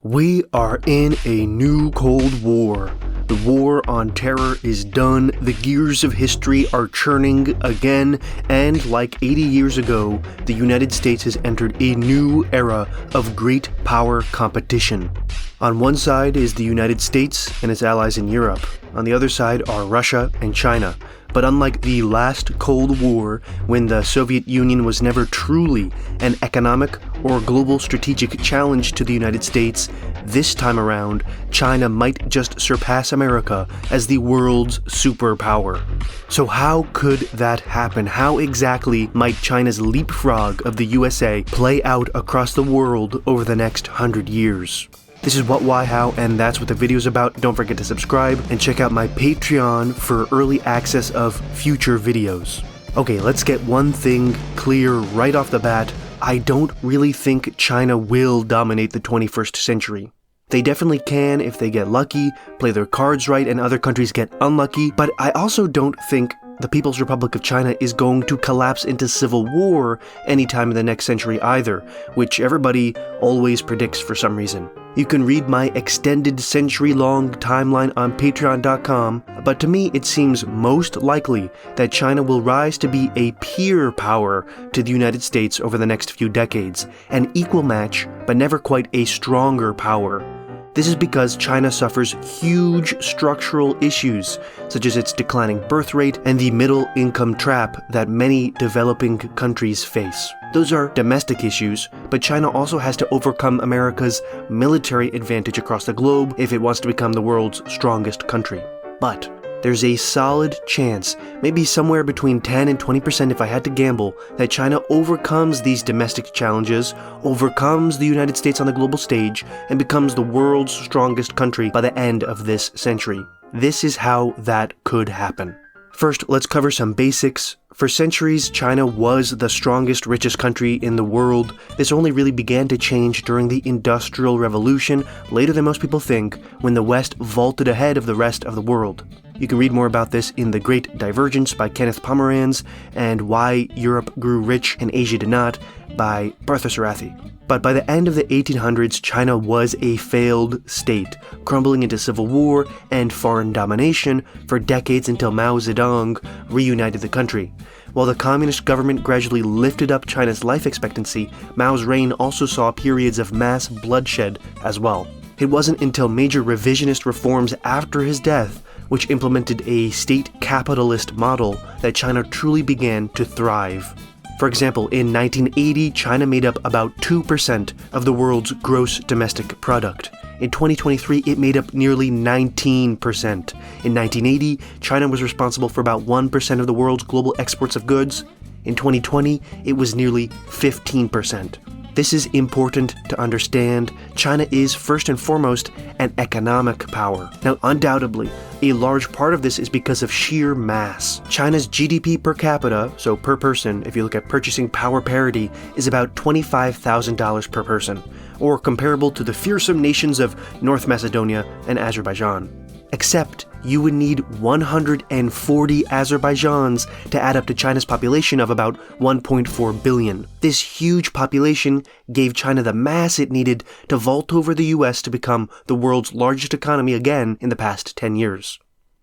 We are in a new Cold War. The war on terror is done, the gears of history are churning again, and like 80 years ago, the United States has entered a new era of great power competition. On one side is the United States and its allies in Europe. On the other side are Russia and China. But unlike the last Cold War, when the Soviet Union was never truly an economic or global strategic challenge to the United States, this time around, China might just surpass America as the world's superpower. So how could that happen? How exactly might China's leapfrog of the USA play out across the world over the next 100 years? This is what, why, how, and that's what the video is about. Don't forget to subscribe and check out my Patreon for early access of future videos. Okay, let's get one thing clear right off the bat. I don't really think China will dominate the 21st century. They definitely can if they get lucky, play their cards right, and other countries get unlucky, but I also don't think the People's Republic of China is going to collapse into civil war anytime in the next century either, which everybody always predicts for some reason. You can read my extended century-long timeline on patreon.com, but to me it seems most likely that China will rise to be a peer power to the United States over the next few decades, an equal match, but never quite a stronger power. This is because China suffers huge structural issues, such as its declining birth rate and the middle-income trap that many developing countries face. Those are domestic issues, but China also has to overcome America's military advantage across the globe if it wants to become the world's strongest country. But there's a solid chance, maybe somewhere between 10 and 20% if I had to gamble, that China overcomes these domestic challenges, overcomes the United States on the global stage, and becomes the world's strongest country by the end of this century. This is how that could happen. First, let's cover some basics. For centuries, China was the strongest, richest country in the world. This only really began to change during the Industrial Revolution, later than most people think, when the West vaulted ahead of the rest of the world. You can read more about this in The Great Divergence by Kenneth Pomeranz and Why Europe Grew Rich and Asia Did Not by Partha Sarathy. But by the end of the 1800s, China was a failed state, crumbling into civil war and foreign domination for decades until Mao Zedong reunited the country. While the communist government gradually lifted up China's life expectancy, Mao's reign also saw periods of mass bloodshed as well. It wasn't until major revisionist reforms after his death, which implemented a state capitalist model, that China truly began to thrive. For example, in 1980, China made up about 2% of the world's gross domestic product. In 2023, it made up nearly 19%. In 1980, China was responsible for about 1% of the world's global exports of goods. In 2020, it was nearly 15%. This is important to understand. China is first and foremost an economic power. Now, undoubtedly, a large part of this is because of sheer mass. China's GDP per capita, so per person, if you look at purchasing power parity, is about $25,000 per person, or comparable to the fearsome nations of North Macedonia and Azerbaijan. Except you would need 140 Azerbaijans to add up to China's population of about 1.4 billion. This huge population gave China the mass it needed to vault over the US to become the world's largest economy again in the past 10 years.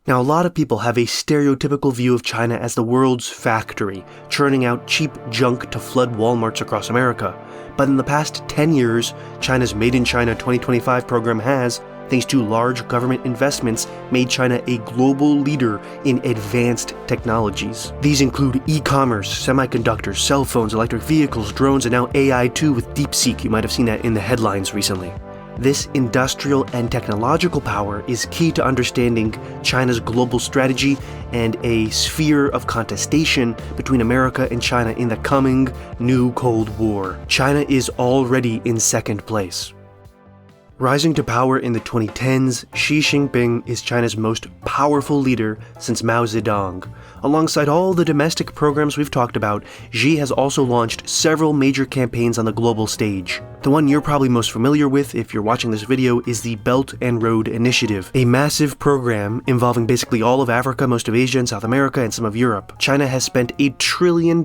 Now, a lot of people have a stereotypical view of China as the world's factory, churning out cheap junk to flood Walmarts across America. But in the past 10 years, China's Made in China 2025 program has, thanks to large government investments, made China a global leader in advanced technologies. These include e-commerce, semiconductors, cell phones, electric vehicles, drones, and now AI too with DeepSeek. You might have seen that in the headlines recently. This industrial and technological power is key to understanding China's global strategy and a sphere of contestation between America and China in the coming new Cold War. China is already in second place. Rising to power in the 2010s, Xi Jinping is China's most powerful leader since Mao Zedong. Alongside all the domestic programs we've talked about, Xi has also launched several major campaigns on the global stage. The one you're probably most familiar with if you're watching this video is the Belt and Road Initiative, a massive program involving basically all of Africa, most of Asia and South America, and some of Europe. China has spent $1 trillion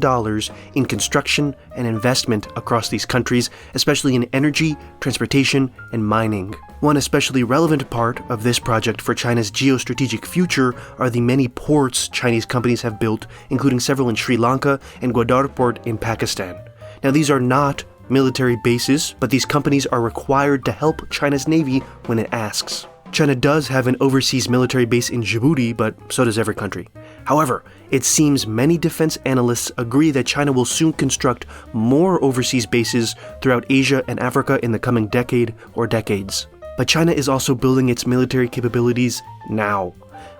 in construction and investment across these countries, especially in energy, transportation, and mining. One especially relevant part of this project for China's geostrategic future are the many ports Chinese companies have built, including several in Sri Lanka and Gwadar Port in Pakistan. Now, these are not military bases, but these companies are required to help China's Navy when it asks. China does have an overseas military base in Djibouti, but so does every country. However, it seems many defense analysts agree that China will soon construct more overseas bases throughout Asia and Africa in the coming decade or decades. But China is also building its military capabilities now.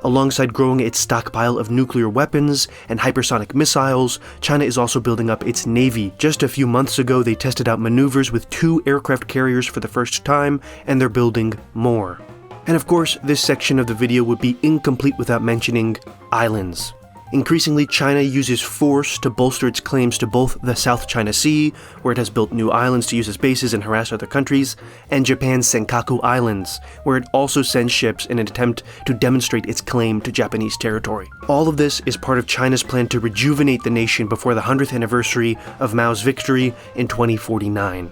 Alongside growing its stockpile of nuclear weapons and hypersonic missiles, China is also building up its navy. Just a few months ago, they tested out maneuvers with 2 aircraft carriers for the first time, and they're building more. And of course, this section of the video would be incomplete without mentioning islands. Increasingly, China uses force to bolster its claims to both the South China Sea, where it has built new islands to use as bases and harass other countries, and Japan's Senkaku Islands, where it also sends ships in an attempt to demonstrate its claim to Japanese territory. All of this is part of China's plan to rejuvenate the nation before the 100th anniversary of Mao's victory in 2049.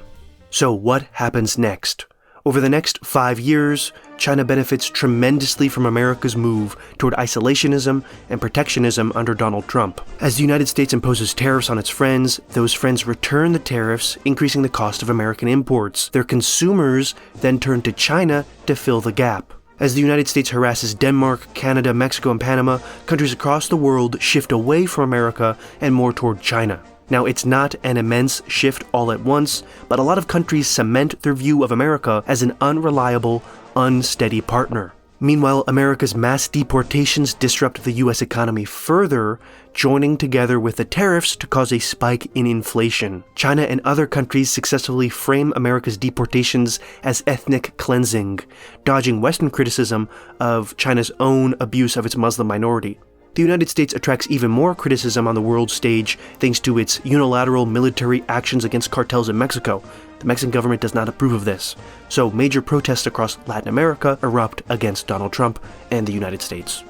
So what happens next? Over the next 5 years, China benefits tremendously from America's move toward isolationism and protectionism under Donald Trump. As the United States imposes tariffs on its friends, those friends return the tariffs, increasing the cost of American imports. Their consumers then turn to China to fill the gap. As the United States harasses Denmark, Canada, Mexico, and Panama, countries across the world shift away from America and more toward China. Now, it's not an immense shift all at once, but a lot of countries cement their view of America as an unreliable, unsteady partner. Meanwhile, America's mass deportations disrupt the US economy further, joining together with the tariffs to cause a spike in inflation. China and other countries successfully frame America's deportations as ethnic cleansing, dodging Western criticism of China's own abuse of its Muslim minority. The United States attracts even more criticism on the world stage thanks to its unilateral military actions against cartels in Mexico. The Mexican government does not approve of this, so major protests across Latin America erupt against Donald Trump and the United States.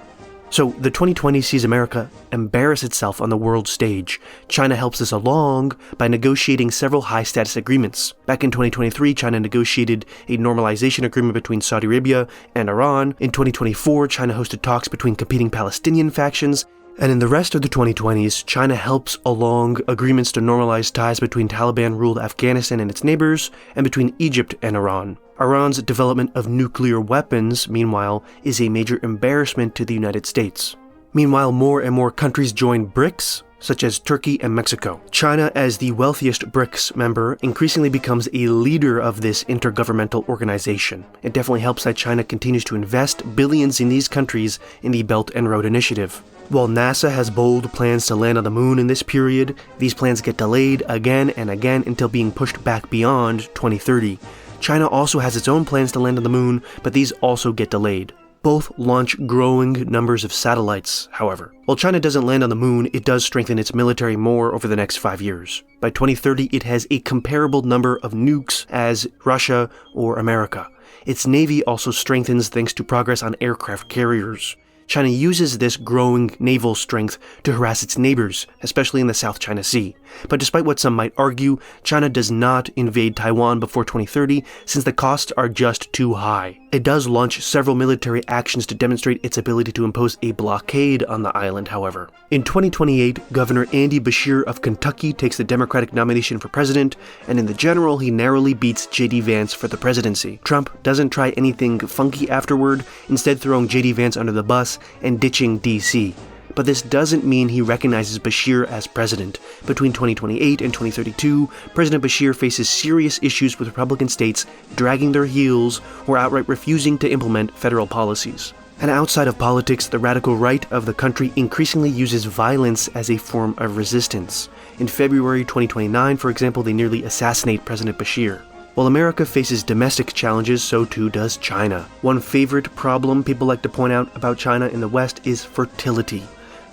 So the 2020s sees America embarrass itself on the world stage. China helps this along by negotiating several high-status agreements. Back in 2023, China negotiated a normalization agreement between Saudi Arabia and Iran. In 2024, China hosted talks between competing Palestinian factions. And in the rest of the 2020s, China helps along agreements to normalize ties between Taliban-ruled Afghanistan and its neighbors, and between Egypt and Iran. Iran's development of nuclear weapons, meanwhile, is a major embarrassment to the United States. Meanwhile, more and more countries join BRICS, such as Turkey and Mexico. China, as the wealthiest BRICS member, increasingly becomes a leader of this intergovernmental organization. It definitely helps that China continues to invest billions in these countries in the Belt and Road Initiative. While NASA has bold plans to land on the moon in this period, these plans get delayed again and again until being pushed back beyond 2030. China also has its own plans to land on the moon, but these also get delayed. Both launch growing numbers of satellites, however. While China doesn't land on the moon, it does strengthen its military more over the next 5 years. By 2030, it has a comparable number of nukes as Russia or America. Its navy also strengthens thanks to progress on aircraft carriers. China uses this growing naval strength to harass its neighbors, especially in the South China Sea. But despite what some might argue, China does not invade Taiwan before 2030 since the costs are just too high. It does launch several military actions to demonstrate its ability to impose a blockade on the island, however. In 2028, Governor Andy Beshear of Kentucky takes the Democratic nomination for president, and in the general, he narrowly beats J.D. Vance for the presidency. Trump doesn't try anything funky afterward, instead throwing J.D. Vance under the bus and ditching D.C. But this doesn't mean he recognizes Beshear as president. Between 2028 and 2032, President Beshear faces serious issues with Republican states dragging their heels or outright refusing to implement federal policies. And outside of politics, the radical right of the country increasingly uses violence as a form of resistance. In February 2029, for example, they nearly assassinate President Beshear. While America faces domestic challenges, so too does China. One favorite problem people like to point out about China in the West is fertility.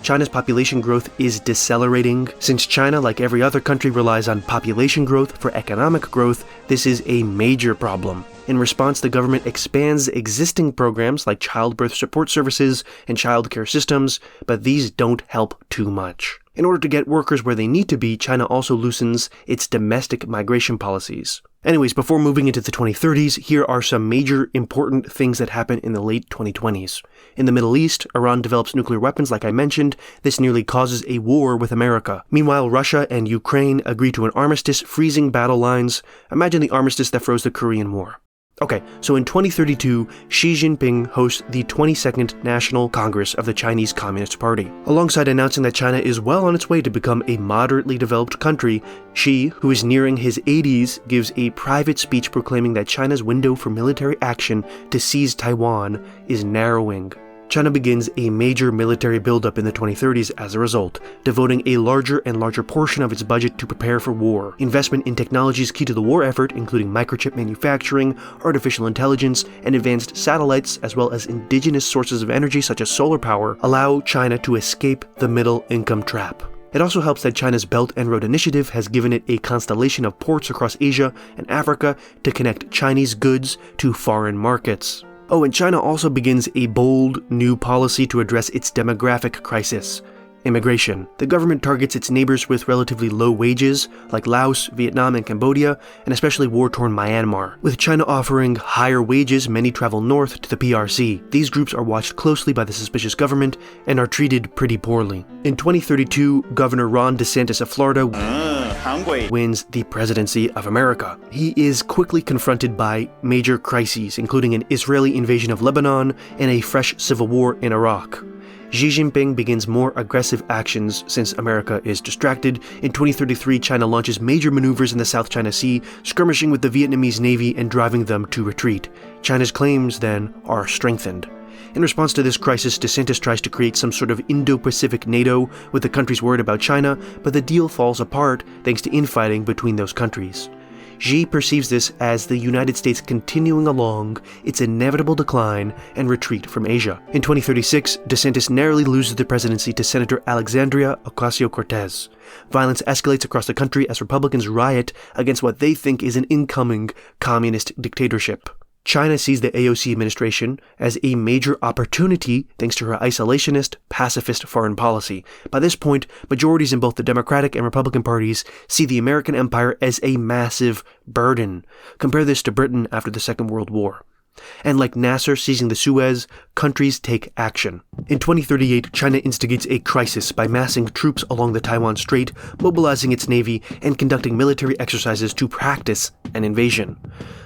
China's population growth is decelerating. Since China, like every other country, relies on population growth for economic growth, this is a major problem. In response, the government expands existing programs like childbirth support services and childcare systems, but these don't help too much. In order to get workers where they need to be, China also loosens its domestic migration policies. Anyways, before moving into the 2030s, here are some major important things that happen in the late 2020s. In the Middle East, Iran develops nuclear weapons like I mentioned. This nearly causes a war with America. Meanwhile, Russia and Ukraine agree to an armistice, freezing battle lines. Imagine the armistice that froze the Korean War. Okay, so in 2032, Xi Jinping hosts the 22nd National Congress of the Chinese Communist Party. Alongside announcing that China is well on its way to become a moderately developed country, Xi, who is nearing his 80s, gives a private speech proclaiming that China's window for military action to seize Taiwan is narrowing. China begins a major military buildup in the 2030s as a result, devoting a larger and larger portion of its budget to prepare for war. Investment in technologies key to the war effort, including microchip manufacturing, artificial intelligence, and advanced satellites, as well as indigenous sources of energy such as solar power, allow China to escape the middle-income trap. It also helps that China's Belt and Road Initiative has given it a constellation of ports across Asia and Africa to connect Chinese goods to foreign markets. Oh, and China also begins a bold new policy to address its demographic crisis: immigration. The government targets its neighbors with relatively low wages, like Laos, Vietnam, and Cambodia, and especially war-torn Myanmar. With China offering higher wages, many travel north to the PRC. These groups are watched closely by the suspicious government and are treated pretty poorly. In 2032, Governor Ron DeSantis of Florida wins the presidency of America. He is quickly confronted by major crises, including an Israeli invasion of Lebanon and a fresh civil war in Iraq. Xi Jinping begins more aggressive actions since America is distracted. In 2033, China launches major maneuvers in the South China Sea, skirmishing with the Vietnamese Navy and driving them to retreat. China's claims, then, are strengthened. In response to this crisis, DeSantis tries to create some sort of Indo-Pacific NATO with the countries worried about China, but the deal falls apart thanks to infighting between those countries. Xi perceives this as the United States continuing along its inevitable decline and retreat from Asia. In 2036, DeSantis narrowly loses the presidency to Senator Alexandria Ocasio-Cortez. Violence escalates across the country as Republicans riot against what they think is an incoming communist dictatorship. China sees the AOC administration as a major opportunity thanks to her isolationist, pacifist foreign policy. By this point, majorities in both the Democratic and Republican parties see the American empire as a massive burden. Compare this to Britain after the Second World War. And like Nasser seizing the Suez, countries take action. In 2038, China instigates a crisis by massing troops along the Taiwan Strait, mobilizing its navy, and conducting military exercises to practice an invasion.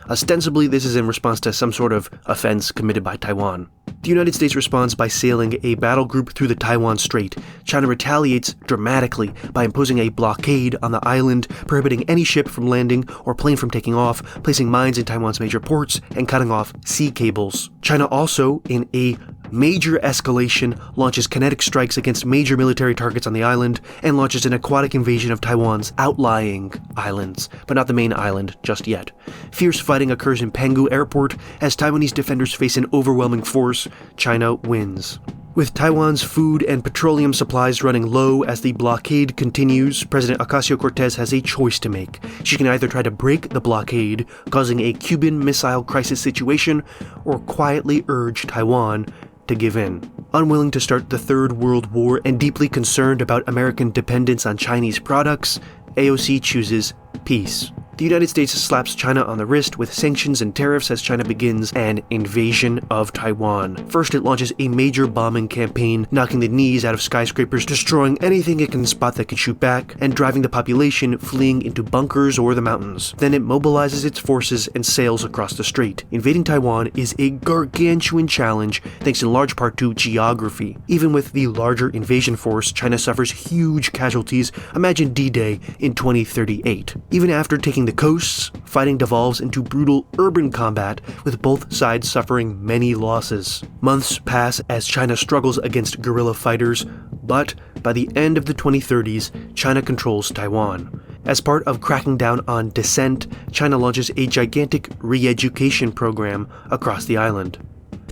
Ostensibly, this is in response to some sort of offense committed by Taiwan. The United States responds by sailing a battle group through the Taiwan Strait. China retaliates dramatically by imposing a blockade on the island, prohibiting any ship from landing or plane from taking off, placing mines in Taiwan's major ports, and cutting off sea cables. China also, in a major escalation, launches kinetic strikes against major military targets on the island, and launches an aquatic invasion of Taiwan's outlying islands, but not the main island just yet. Fierce fighting occurs in Penghu Airport. As Taiwanese defenders face an overwhelming force, China wins. With Taiwan's food and petroleum supplies running low as the blockade continues, President Ocasio-Cortez has a choice to make. She can either try to break the blockade, causing a Cuban Missile Crisis situation, or quietly urge Taiwan to give in. Unwilling to start the Third World War and deeply concerned about American dependence on Chinese products, AOC chooses peace. The United States slaps China on the wrist with sanctions and tariffs as China begins an invasion of Taiwan. First, it launches a major bombing campaign, knocking the knees out of skyscrapers, destroying anything it can spot that can shoot back, and driving the population fleeing into bunkers or the mountains. Then it mobilizes its forces and sails across the strait. Invading Taiwan is a gargantuan challenge thanks in large part to geography. Even with the larger invasion force, China suffers huge casualties. Imagine D-Day in 2038. Even after taking the coasts, fighting devolves into brutal urban combat, with both sides suffering many losses. Months pass as China struggles against guerrilla fighters, but by the end of the 2030s, China controls Taiwan. As part of cracking down on dissent, China launches a gigantic re-education program across the island.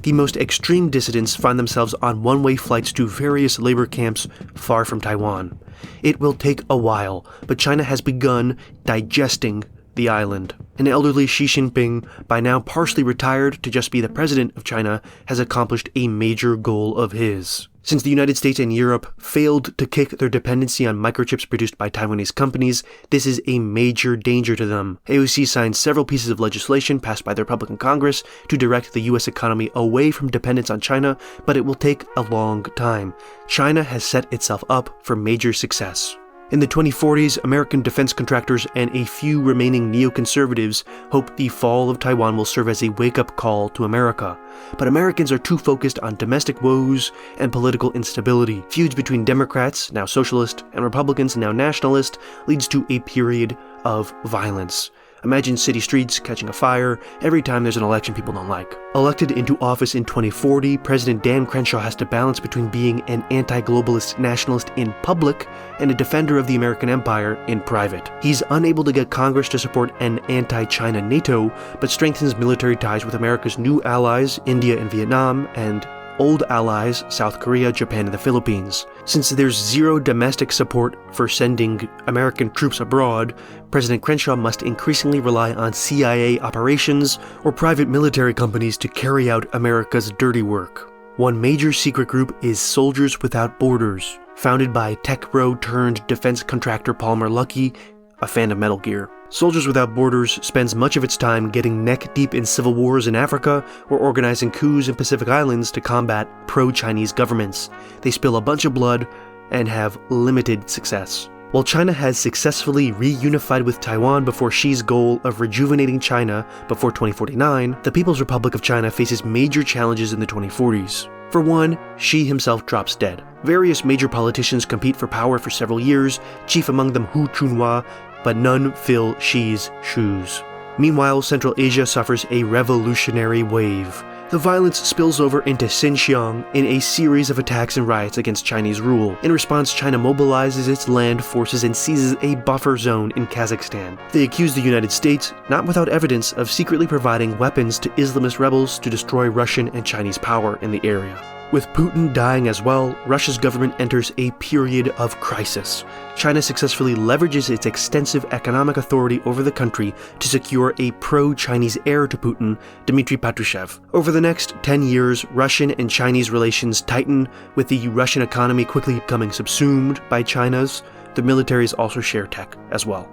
The most extreme dissidents find themselves on one-way flights to various labor camps far from Taiwan. It will take a while, but China has begun digesting the island. An elderly Xi Jinping, by now partially retired to just be the president of China, has accomplished a major goal of his. Since the United States and Europe failed to kick their dependency on microchips produced by Taiwanese companies, this is a major danger to them. AOC signed several pieces of legislation passed by the Republican Congress to direct the US economy away from dependence on China, but it will take a long time. China has set itself up for major success. In the 2040s, American defense contractors and a few remaining neoconservatives hope the fall of Taiwan will serve as a wake-up call to America. But Americans are too focused on domestic woes and political instability. Feuds between Democrats, now socialist, and Republicans, now nationalist, leads to a period of violence. Imagine city streets catching a fire every time there's an election people don't like. Elected into office in 2040, President Dan Crenshaw has to balance between being an anti-globalist nationalist in public and a defender of the American empire in private. He's unable to get Congress to support an anti-China NATO, but strengthens military ties with America's new allies, India and Vietnam, and old allies, South Korea, Japan, and the Philippines. Since there's zero domestic support for sending American troops abroad, President Crenshaw must increasingly rely on CIA operations or private military companies to carry out America's dirty work. One major secret group is Soldiers Without Borders, founded by tech bro turned defense contractor Palmer Luckey, a fan of Metal Gear. Soldiers Without Borders spends much of its time getting neck-deep in civil wars in Africa or organizing coups in Pacific Islands to combat pro-Chinese governments. They spill a bunch of blood and have limited success. While China has successfully reunified with Taiwan before Xi's goal of rejuvenating China before 2049, the People's Republic of China faces major challenges in the 2040s. For one, Xi himself drops dead. Various major politicians compete for power for several years, chief among them Hu Chunhua, but none fill Xi's shoes. Meanwhile, Central Asia suffers a revolutionary wave. The violence spills over into Xinjiang in a series of attacks and riots against Chinese rule. In response, China mobilizes its land forces and seizes a buffer zone in Kazakhstan. They accuse the United States, not without evidence, of secretly providing weapons to Islamist rebels to destroy Russian and Chinese power in the area. With Putin dying as well, Russia's government enters a period of crisis. China successfully leverages its extensive economic authority over the country to secure a pro-Chinese heir to Putin, Dmitry Patrushev. Over the next 10 years, Russian and Chinese relations tighten, with the Russian economy quickly becoming subsumed by China's. The militaries also share tech as well.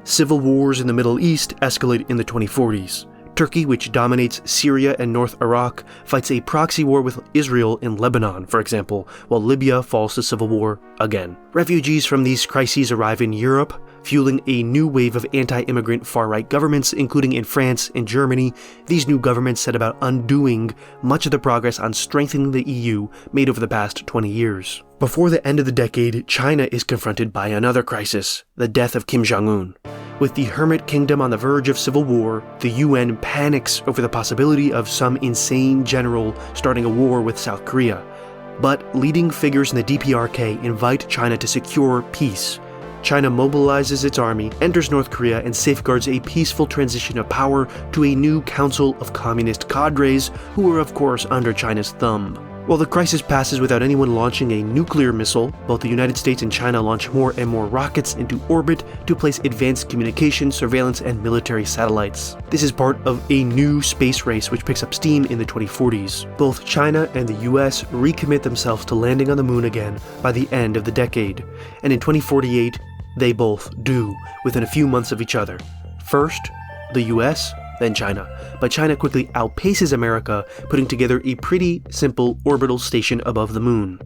Civil wars in the Middle East escalate in the 2040s. Turkey, which dominates Syria and North Iraq, fights a proxy war with Israel in Lebanon, for example, while Libya falls to civil war again. Refugees from these crises arrive in Europe, fueling a new wave of anti-immigrant far-right governments, including in France and Germany. These new governments set about undoing much of the progress on strengthening the EU made over the past 20 years. Before the end of the decade, China is confronted by another crisis, the death of Kim Jong-un. With the Hermit Kingdom on the verge of civil war, the UN panics over the possibility of some insane general starting a war with South Korea. But leading figures in the DPRK invite China to secure peace. China mobilizes its army, enters North Korea, and safeguards a peaceful transition of power to a new council of communist cadres who are of course under China's thumb. While the crisis passes without anyone launching a nuclear missile, both the United States and China launch more and more rockets into orbit to place advanced communication, surveillance, and military satellites. This is part of a new space race which picks up steam in the 2040s. Both China and the US recommit themselves to landing on the moon again by the end of the decade, and in 2048, they both do, within a few months of each other. First, the US, then China. But China quickly outpaces America, putting together a pretty simple orbital station above the moon.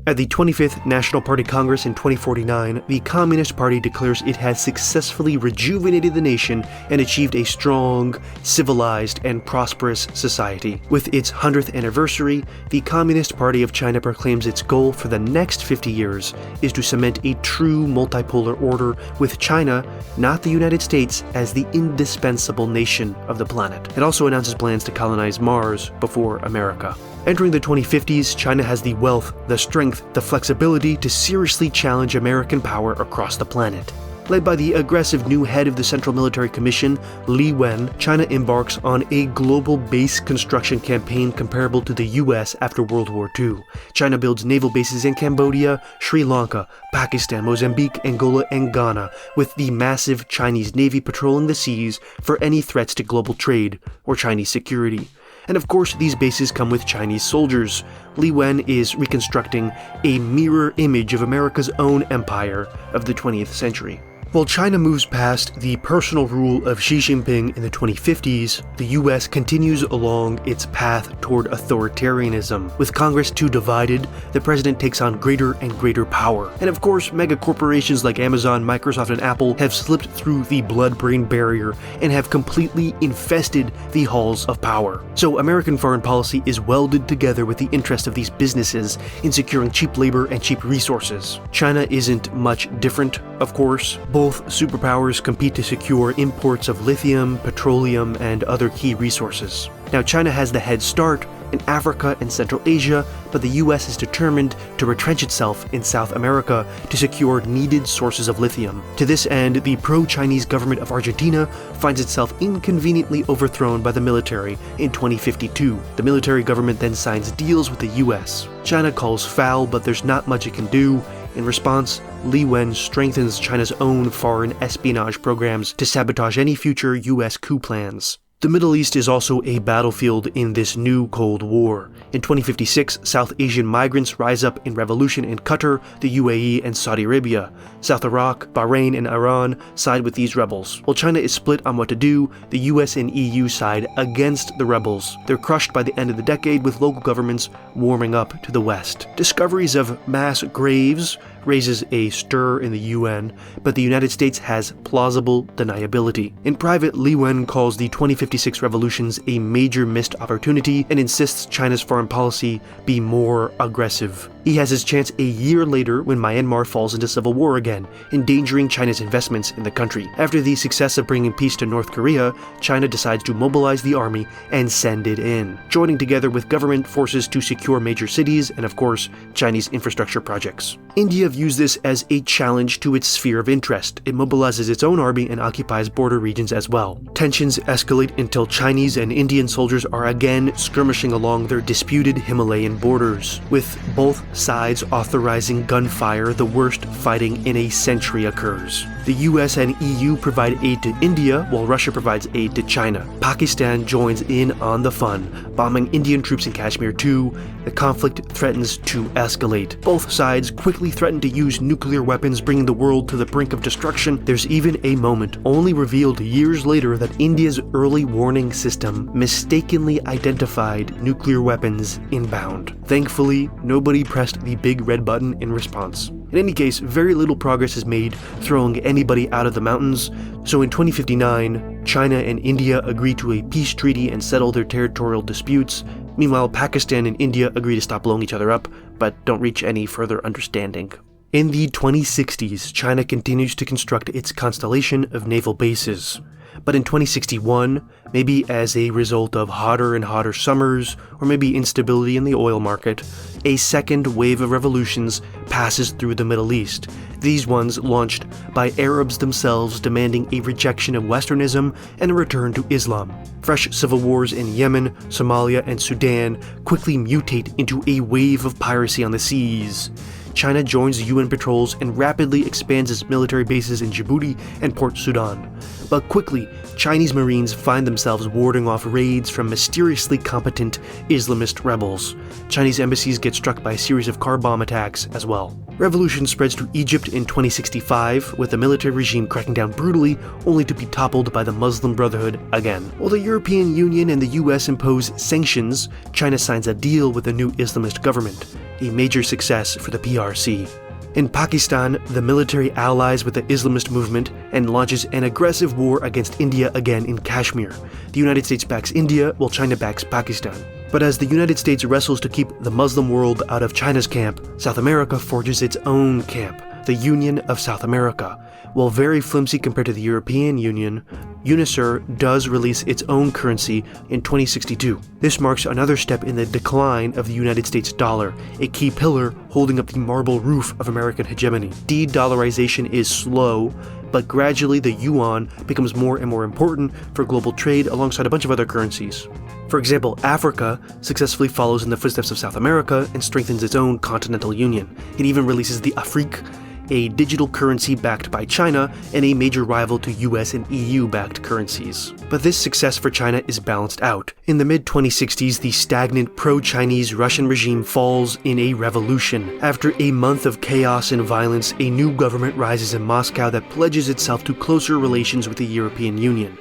At the 25th National Party Congress in 2049, the Communist Party declares it has successfully rejuvenated the nation and achieved a strong, civilized, and prosperous society. With its 100th anniversary, the Communist Party of China proclaims its goal for the next 50 years is to cement a true multipolar order with China, not the United States, as the indispensable nation of the planet. It also announces plans to colonize Mars before America. Entering the 2050s, China has the wealth, the strength, the flexibility to seriously challenge American power across the planet. Led by the aggressive new head of the Central Military Commission, Li Wen, China embarks on a global base construction campaign comparable to the US after World War II. China builds naval bases in Cambodia, Sri Lanka, Pakistan, Mozambique, Angola, and Ghana, with the massive Chinese Navy patrolling the seas for any threats to global trade or Chinese security. And of course, these bases come with Chinese soldiers. Li Wen is reconstructing a mirror image of America's own empire of the 20th century. While China moves past the personal rule of Xi Jinping in the 2050s, the US continues along its path toward authoritarianism. With Congress too divided, the president takes on greater and greater power. And of course, mega corporations like Amazon, Microsoft, and Apple have slipped through the blood-brain barrier and have completely infested the halls of power. So American foreign policy is welded together with the interest of these businesses in securing cheap labor and cheap resources. China isn't much different, of course. Both superpowers compete to secure imports of lithium, petroleum, and other key resources. Now, China has the head start in Africa and Central Asia, but the US is determined to retrench itself in South America to secure needed sources of lithium. To this end, the pro-Chinese government of Argentina finds itself inconveniently overthrown by the military in 2052. The military government then signs deals with the US. China calls foul, but there's not much it can do. In response, Li Wen strengthens China's own foreign espionage programs to sabotage any future US coup plans. The Middle East is also a battlefield in this new Cold War. In 2056, South Asian migrants rise up in revolution in Qatar, the UAE, and Saudi Arabia. South Iraq, Bahrain, and Iran side with these rebels. While China is split on what to do, the US and EU side against the rebels. They're crushed by the end of the decade, with local governments warming up to the West. Discoveries of mass graves raises a stir in the UN, but the United States has plausible deniability. In private, Li Wen calls the 2056 revolutions a major missed opportunity and insists China's foreign policy be more aggressive. He has his chance a year later when Myanmar falls into civil war again, endangering China's investments in the country. After the success of bringing peace to North Korea, China decides to mobilize the army and send it in, joining together with government forces to secure major cities and, of course, Chinese infrastructure projects. India views this as a challenge to its sphere of interest. It mobilizes its own army and occupies border regions as well. Tensions escalate until Chinese and Indian soldiers are again skirmishing along their disputed Himalayan borders. With both sides authorizing gunfire, the worst fighting in a century occurs. The US and EU provide aid to India, while Russia provides aid to China. Pakistan joins in on the fun, bombing Indian troops in Kashmir too. The conflict threatens to escalate. Both sides quickly threaten to use nuclear weapons, bringing the world to the brink of destruction. There's even a moment, only revealed years later, that India's early warning system mistakenly identified nuclear weapons inbound. Thankfully, nobody pressed the big red button in response. In any case, very little progress is made throwing anybody out of the mountains, so in 2059, China and India agree to a peace treaty and settle their territorial disputes. Meanwhile, Pakistan and India agree to stop blowing each other up, but don't reach any further understanding. In the 2060s, China continues to construct its constellation of naval bases. But in 2061, maybe as a result of hotter and hotter summers, or maybe instability in the oil market, a second wave of revolutions passes through the Middle East. These ones launched by Arabs themselves demanding a rejection of Westernism and a return to Islam. Fresh civil wars in Yemen, Somalia, and Sudan quickly mutate into a wave of piracy on the seas. China joins UN patrols and rapidly expands its military bases in Djibouti and Port Sudan. But quickly, Chinese Marines find themselves warding off raids from mysteriously competent Islamist rebels. Chinese embassies get struck by a series of car bomb attacks as well. Revolution spreads to Egypt in 2065, with the military regime cracking down brutally, only to be toppled by the Muslim Brotherhood again. While the European Union and the US impose sanctions, China signs a deal with the new Islamist government, a major success for the PRC. In Pakistan, the military allies with the Islamist movement and launches an aggressive war against India again in Kashmir. The United States backs India, while China backs Pakistan. But as the United States wrestles to keep the Muslim world out of China's camp, South America forges its own camp, the Union of South America. While very flimsy compared to the European Union, UNISUR does release its own currency in 2062. This marks another step in the decline of the United States dollar, a key pillar holding up the marble roof of American hegemony. De-dollarization is slow, but gradually the yuan becomes more and more important for global trade alongside a bunch of other currencies. For example, Africa successfully follows in the footsteps of South America and strengthens its own continental union. It even releases the Afrique, a digital currency backed by China and a major rival to US and EU-backed currencies. But this success for China is balanced out. In the mid-2060s, the stagnant pro-Chinese Russian regime falls in a revolution. After a month of chaos and violence, a new government rises in Moscow that pledges itself to closer relations with the European Union.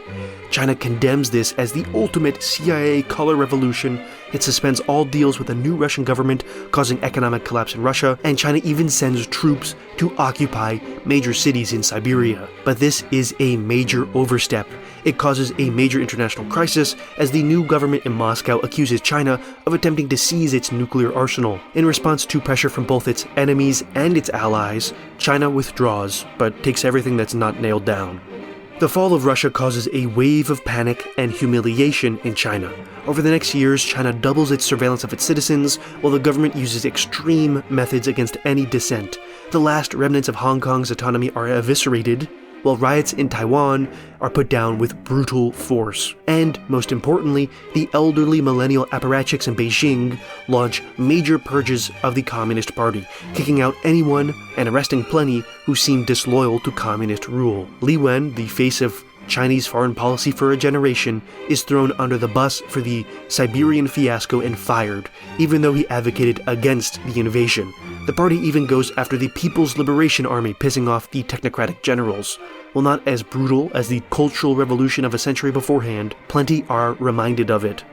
China condemns this as the ultimate CIA color revolution. It suspends all deals with the new Russian government, causing economic collapse in Russia, and China even sends troops to occupy major cities in Siberia. But this is a major overstep. It causes a major international crisis as the new government in Moscow accuses China of attempting to seize its nuclear arsenal. In response to pressure from both its enemies and its allies, China withdraws, but takes everything that's not nailed down. The fall of Russia causes a wave of panic and humiliation in China. Over the next years, China doubles its surveillance of its citizens, while the government uses extreme methods against any dissent. The last remnants of Hong Kong's autonomy are eviscerated, while riots in Taiwan are put down with brutal force. And, most importantly, the elderly millennial apparatchiks in Beijing launch major purges of the Communist Party, kicking out anyone and arresting plenty who seem disloyal to communist rule. Li Wen, the face of Chinese foreign policy for a generation, is thrown under the bus for the Siberian fiasco and fired, even though he advocated against the invasion. The party even goes after the People's Liberation Army, pissing off the technocratic generals. While not as brutal as the Cultural Revolution of a century beforehand, plenty are reminded of it.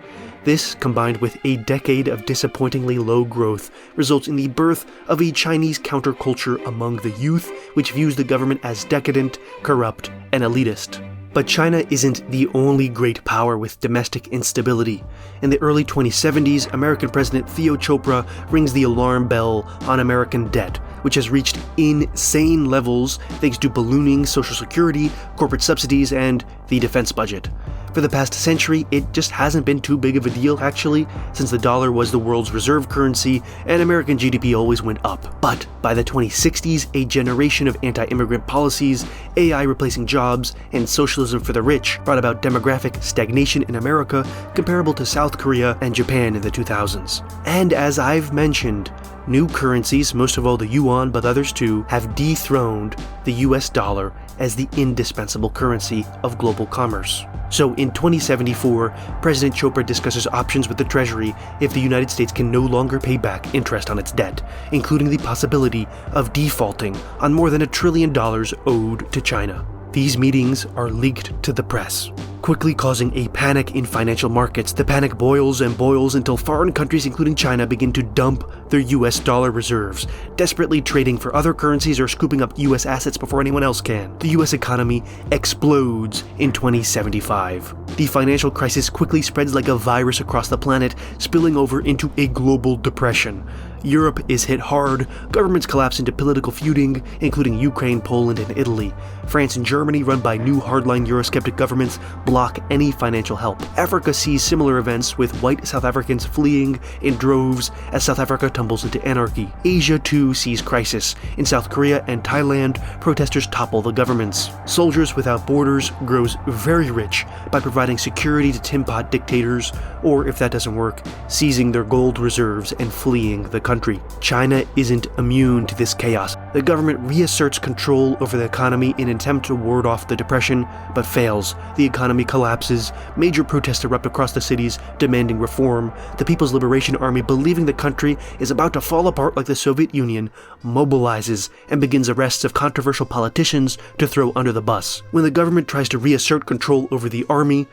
This, combined with a decade of disappointingly low growth, results in the birth of a Chinese counterculture among the youth, which views the government as decadent, corrupt, and elitist. But China isn't the only great power with domestic instability. In the early 2070s, American President Theo Chopra rings the alarm bell on American debt, which has reached insane levels thanks to ballooning Social Security, corporate subsidies, and the defense budget. For the past century, it just hasn't been too big of a deal, actually, since the dollar was the world's reserve currency and American GDP always went up. But by the 2060s, a generation of anti-immigrant policies, AI replacing jobs, and socialism for the rich brought about demographic stagnation in America comparable to South Korea and Japan in the 2000s. And as I've mentioned, new currencies, most of all the yuan but others too, have dethroned the US dollar as the indispensable currency of global commerce. So in 2074, President Chopra discusses options with the Treasury if the United States can no longer pay back interest on its debt, including the possibility of defaulting on more than $1 trillion owed to China. These meetings are leaked to the press, quickly causing a panic in financial markets. The panic boils and boils until foreign countries, including China, begin to dump their US dollar reserves, desperately trading for other currencies or scooping up US assets before anyone else can. The US economy explodes in 2075. The financial crisis quickly spreads like a virus across the planet, spilling over into a global depression. Europe is hit hard, governments collapse into political feuding, including Ukraine, Poland, and Italy. France and Germany, run by new hardline Eurosceptic governments, block any financial help. Africa sees similar events, with white South Africans fleeing in droves as South Africa tumbles into anarchy. Asia too sees crisis. In South Korea and Thailand, protesters topple the governments. Soldiers Without Borders grows very rich by providing security to tin pot dictators, or if that doesn't work, seizing their gold reserves and fleeing the country. China isn't immune to this chaos. The government reasserts control over the economy in an attempt to ward off the depression, but fails. The economy collapses, major protests erupt across the cities demanding reform. The People's Liberation Army, believing the country is about to fall apart like the Soviet Union, mobilizes and begins arrests of controversial politicians to throw under the bus. When the government tries to reassert control over the army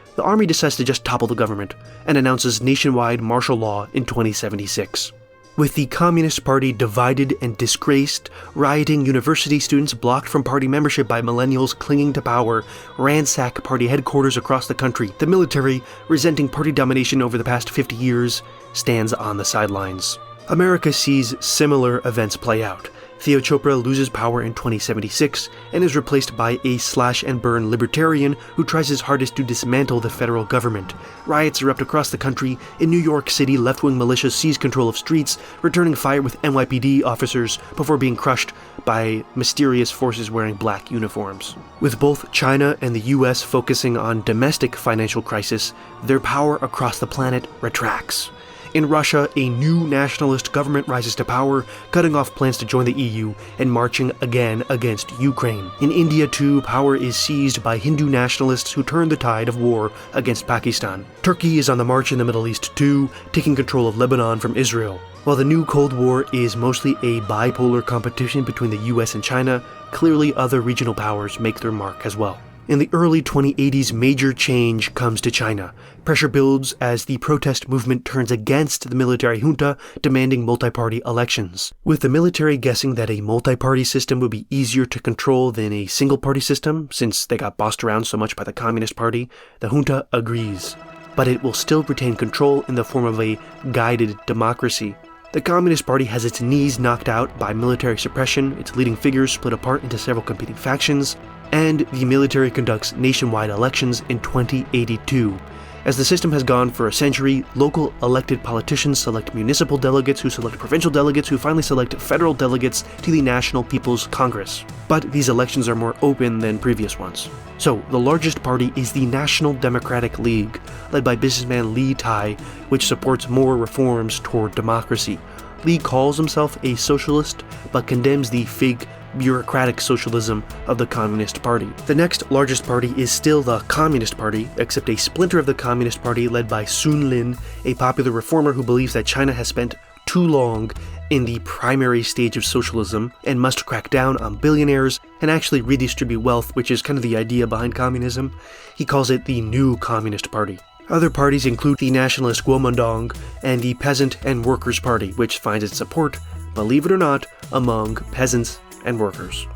decides to just topple the government and announces nationwide martial law in 2076. With the Communist Party divided and disgraced, rioting university students blocked from party membership by millennials clinging to power ransack party headquarters across the country. The military, resenting party domination over the past 50 years, stands on the sidelines. America sees similar events play out. Theo Chopra loses power in 2076 and is replaced by a slash-and-burn libertarian who tries his hardest to dismantle the federal government. Riots erupt across the country. In New York City, left-wing militias seize control of streets, returning fire with NYPD officers before being crushed by mysterious forces wearing black uniforms. With both China and the US focusing on domestic financial crisis, their power across the planet retracts. In Russia, a new nationalist government rises to power, cutting off plans to join the EU and marching again against Ukraine. In India, too, power is seized by Hindu nationalists who turn the tide of war against Pakistan. Turkey is on the march in the Middle East, too, taking control of Lebanon from Israel. While the new Cold War is mostly a bipolar competition between the US and China, clearly other regional powers make their mark as well. In the early 2080s, major change comes to China. Pressure builds as the protest movement turns against the military junta, demanding multi-party elections. With the military guessing that a multi-party system would be easier to control than a single-party system, since they got bossed around so much by the Communist Party, the junta agrees. But it will still retain control in the form of a guided democracy. The Communist Party has its knees knocked out by military suppression, its leading figures split apart into several competing factions, and the military conducts nationwide elections in 2082. As the system has gone for a century, local elected politicians select municipal delegates who select provincial delegates who finally select federal delegates to the National People's Congress. But these elections are more open than previous ones. So, the largest party is the National Democratic League, led by businessman Li Tai, which supports more reforms toward democracy. Li calls himself a socialist, but condemns the fake bureaucratic socialism of the Communist Party. The next largest party is still the Communist Party, except a splinter of the Communist Party led by Sun Lin, a popular reformer who believes that China has spent too long in the primary stage of socialism and must crack down on billionaires and actually redistribute wealth, which is kind of the idea behind communism. He calls it the New Communist Party. Other parties include the nationalist Kuomintang and the Peasant and Workers' Party, which finds its support, believe it or not, among peasants and workers.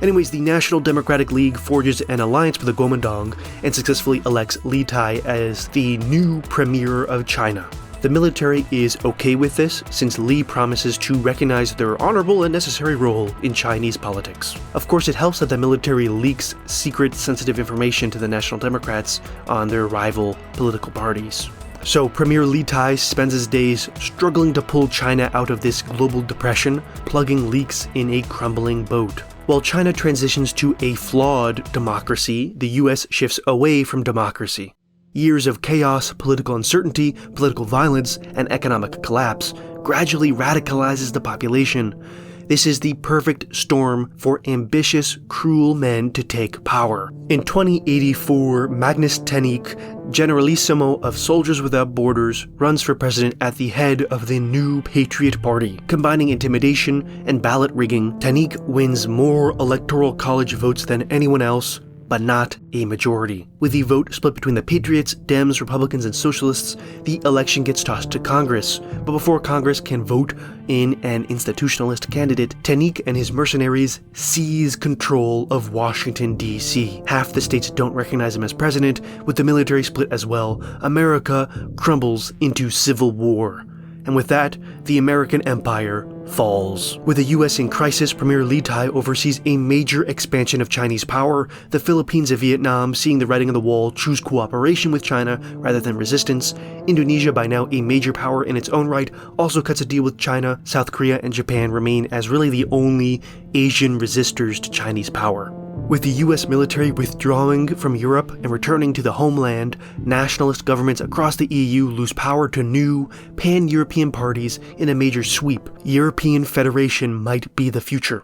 Anyways, the National Democratic League forges an alliance with the Kuomintang and successfully elects Li Tai as the new premier of China. The military is okay with this, since Li promises to recognize their honorable and necessary role in Chinese politics. Of course, it helps that the military leaks secret, sensitive information to the National Democrats on their rival political parties. So Premier Li Tai spends his days struggling to pull China out of this global depression, plugging leaks in a crumbling boat. While China transitions to a flawed democracy, the US shifts away from democracy. Years of chaos, political uncertainty, political violence, and economic collapse gradually radicalizes the population. This is the perfect storm for ambitious, cruel men to take power. In 2084, Magnus Tennique, Generalissimo of Soldiers Without Borders, runs for president at the head of the New Patriot Party. Combining intimidation and ballot rigging, Tennique wins more electoral college votes than anyone else, but not a majority. With the vote split between the Patriots, Dems, Republicans, and Socialists, the election gets tossed to Congress. But before Congress can vote in an institutionalist candidate, Tennique and his mercenaries seize control of Washington, D.C. Half the states don't recognize him as president. With the military split as well, America crumbles into civil war. And with that, the American empire falls. With the US in crisis, Premier Li Tai oversees a major expansion of Chinese power. The Philippines and Vietnam, seeing the writing on the wall, choose cooperation with China rather than resistance. Indonesia, by now a major power in its own right, also cuts a deal with China. South Korea and Japan remain as really the only Asian resistors to Chinese power. With the US military withdrawing from Europe and returning to the homeland, nationalist governments across the EU lose power to new, pan-European parties in a major sweep. European Federation might be the future.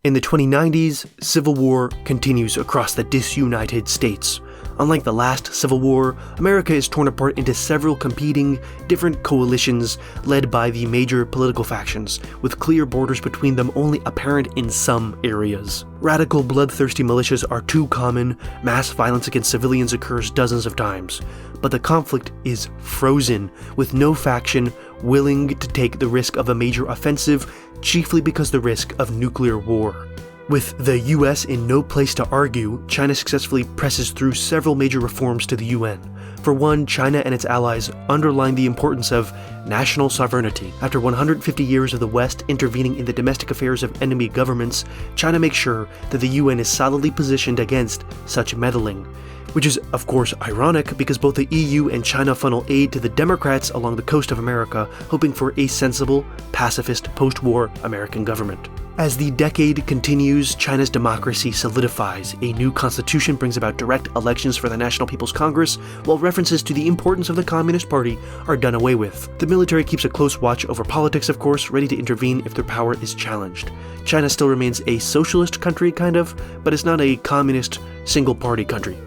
In the 2090s, civil war continues across the disunited states. Unlike the last civil war, America is torn apart into several competing, different coalitions led by the major political factions, with clear borders between them only apparent in some areas. Radical, bloodthirsty militias are too common, mass violence against civilians occurs dozens of times, but the conflict is frozen, with no faction willing to take the risk of a major offensive, chiefly because the risk of nuclear war. With the US in no place to argue, China successfully presses through several major reforms to the UN. For one, China and its allies underline the importance of national sovereignty. After 150 years of the West intervening in the domestic affairs of enemy governments, China makes sure that the UN is solidly positioned against such meddling. Which is, of course, ironic because both the EU and China funnel aid to the Democrats along the coast of America, hoping for a sensible, pacifist, post-war American government. As the decade continues, China's democracy solidifies. A new constitution brings about direct elections for the National People's Congress, while references to the importance of the Communist Party are done away with. The military keeps a close watch over politics, of course, ready to intervene if their power is challenged. China still remains a socialist country, kind of, but it's not a communist, single-party country.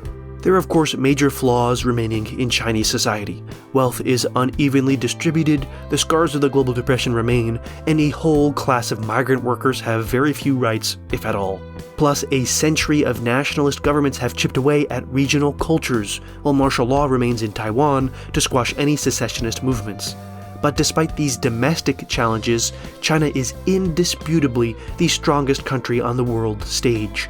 There are of course major flaws remaining in Chinese society. Wealth is unevenly distributed, the scars of the global depression remain, and a whole class of migrant workers have very few rights, if at all. Plus, a century of nationalist governments have chipped away at regional cultures, while martial law remains in Taiwan to squash any secessionist movements. But despite these domestic challenges, China is indisputably the strongest country on the world stage.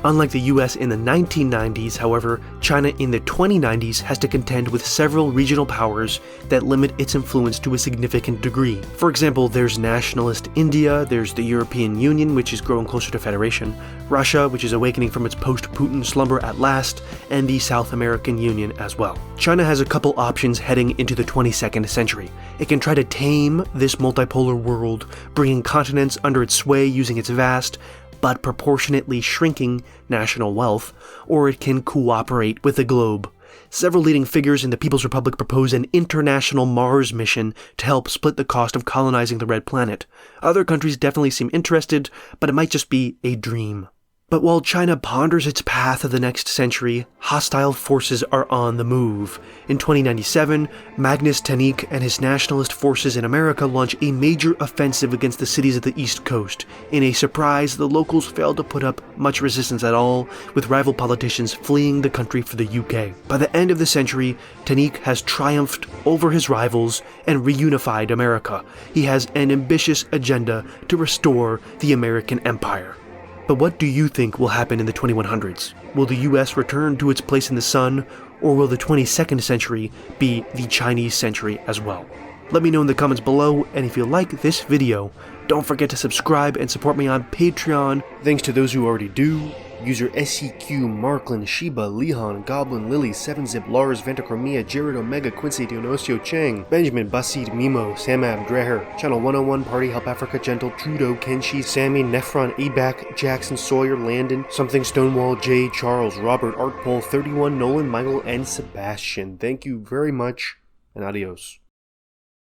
Unlike the US in the 1990s, however, China in the 2090s has to contend with several regional powers that limit its influence to a significant degree. For example, there's nationalist India, there's the European Union, which is growing closer to federation, Russia, which is awakening from its post-Putin slumber at last, and the South American Union as well. China has a couple options heading into the 22nd century. It can try to tame this multipolar world, bringing continents under its sway using its vast, but proportionately shrinking national wealth, or it can cooperate with the globe. Several leading figures in the People's Republic propose an international Mars mission to help split the cost of colonizing the Red Planet. Other countries definitely seem interested, but it might just be a dream. But while China ponders its path of the next century, hostile forces are on the move. In 2097, Magnus Tanik and his nationalist forces in America launch a major offensive against the cities of the East Coast. In a surprise, the locals failed to put up much resistance at all, with rival politicians fleeing the country for the UK. By the end of the century, Tanik has triumphed over his rivals and reunified America. He has an ambitious agenda to restore the American empire. But what do you think will happen in the 2100s? Will the US return to its place in the sun, or will the 22nd century be the Chinese century as well? Let me know in the comments below, and if you like this video, don't forget to subscribe and support me on Patreon. Thanks to those who already do. User SCQ, Marklin, Shiba, Lehan, Goblin, Lily, 7zip, Lars, Ventachromia, Jared Omega, Quincy, Dionosio, Chang, Benjamin, Basid, Mimo, Samab, Dreher, Channel 101, Party, Help Africa, Gentle, Trudeau, Kenshi, Sammy, Nephron, Abak, Jackson, Sawyer, Landon, Something, Stonewall, Jay, Charles, Robert, Artpole, 31, Nolan, Michael, and Sebastian. Thank you very much, and adios.